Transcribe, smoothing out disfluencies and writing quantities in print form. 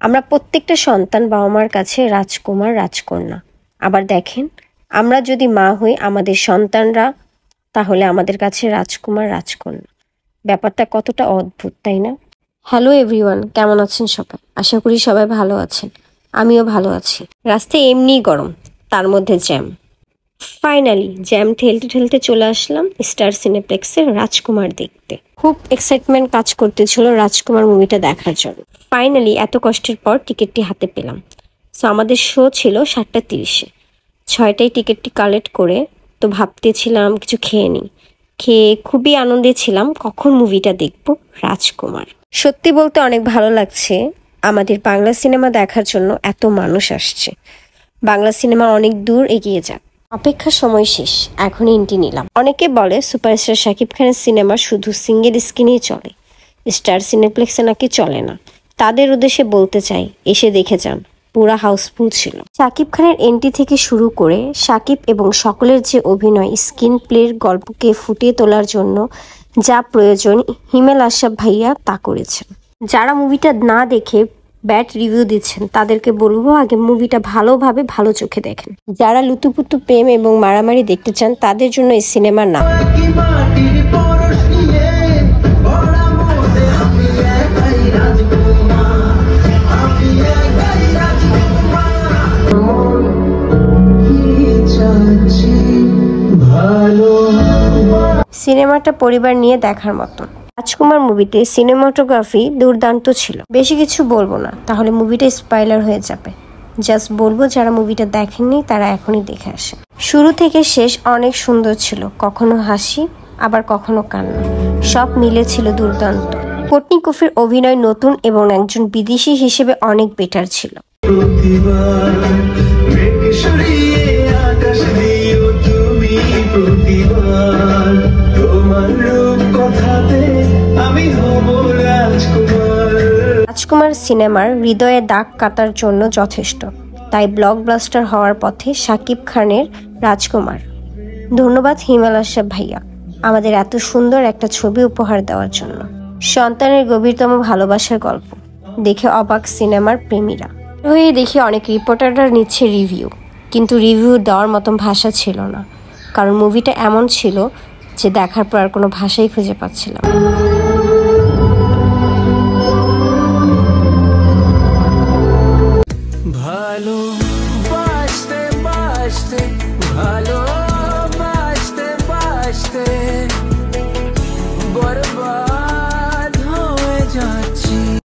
আমরা প্রত্যেকটা সন্তান বাবা মার কাছে রাজকুমার রাজকন্যা। আবার দেখেন, আমরা যদি মা হই আমাদের সন্তানরা তাহলে আমাদের কাছে রাজকুমার রাজকন্যা। ব্যাপারটা কতটা অদ্ভুত, তাই না? হ্যালো এভরিওয়ান, কেমন আছেন সবাই? আশা করি সবাই ভালো আছেন। আমিও ভালো আছি। রাস্তায় এমনিই গরম, তার মধ্যে জ্যাম। ফাইনালি জ্যাম ঠেলতে ঠেলতে চলে আসলাম স্টার সিনেপ্লেক্সের রাজকুমার দেখতে। খুব এক্সাইটমেন্ট কাজ করতেছিল রাজকুমার মুভিটা দেখার জন্য। ফাইনালি এত কষ্টের পর টিকিটটি হাতে পেলাম। সো আমাদের শো ছিল 7:30-এ। 6টায় টিকিটটি কালেক্ট করে তো ভাবতেছিলাম কিছু খেয়ে নিই। খেয়ে খুবই আনন্দে ছিলাম কখন মুভিটা দেখব, রাজকুমার। সত্যি বলতে অনেক ভালো লাগছে, আমাদের বাংলা সিনেমা দেখার জন্য এত মানুষ আসছে। বাংলা সিনেমা অনেক দূর এগিয়ে যাক। অপেক্ষার সময় শেষ, এখন এন্ট্রি নিলাম। অনেকে বলে সুপারস্টার শাকিব খানের সিনেমা শুধু সিঙ্গেল স্ক্রিনেই চলে, স্টার সিনেপ্লেক্সে নাকি চলে না। তাদের উদ্দেশ্যে বলতে চাই, এসে দেখে যান, পুরা হাউসফুল ছিল। শাকিব খানের এন্ট্রি থেকে শুরু করে শাকিব এবং সকলের যে অভিনয়, স্ক্রিন প্লের গল্পকে ফুটিয়ে তোলার জন্য যা প্রয়োজন হিমেল আশরাফ ভাইয়া তা করেছেন। যারা মুভিটা না দেখে ব্যাড রিভিউ দিচ্ছেন তাদেরকে বলবো আগে মুভিটা ভালোভাবে ভালো চোখে দেখেন। যারা লুতুপুতু প্রেম এবং মারামারি দেখতে চান তাদের জন্য এই সিনেমা না। সিনেমাটা পরিবার নিয়ে দেখার মতো। রাজকুমার মুভিতে সিনেমাটোগ্রাফি দুর্দান্ত ছিল। বেশি কিছু বলবো না, তাহলে মুভিটা স্পয়লার হয়ে যাবে। জাস্ট বলবো যারা মুভিটা দেখেননি তারা এখনই দেখে আসে। শুরু থেকে শেষ অনেক সুন্দর ছিল, কখনো হাসি আবার কখনো কান্না, সব মিলে ছিল দুর্দান্ত। কোটনি কফির অভিনয় নতুন এবং একজন বিদেশি হিসেবে অনেক বেটার ছিল। রাজকুমার সিনেমার হৃদয়ে দাগ কাটার জন্য যথেষ্ট, তাই ব্লকবাস্টার হওয়ার পথে শাকিব খানের রাজকুমার। ধন্যবাদ হিমেল আশরাফ ভাইয়া আমাদের এত সুন্দর একটা ছবি উপহার দেওয়ার জন্য। সন্তানের গভীরতম ভালোবাসার গল্প দেখে অবাক সিনেমার প্রেমীরা। হয়ে দেখি অনেক রিপোর্টাররা নিচ্ছে রিভিউ, কিন্তু রিভিউ দেওয়ার মতন ভাষা ছিল না, কারণ মুভিটা এমন ছিল যে দেখার পর আর কোনো ভাষাই খুঁজে পাচ্ছিলাম।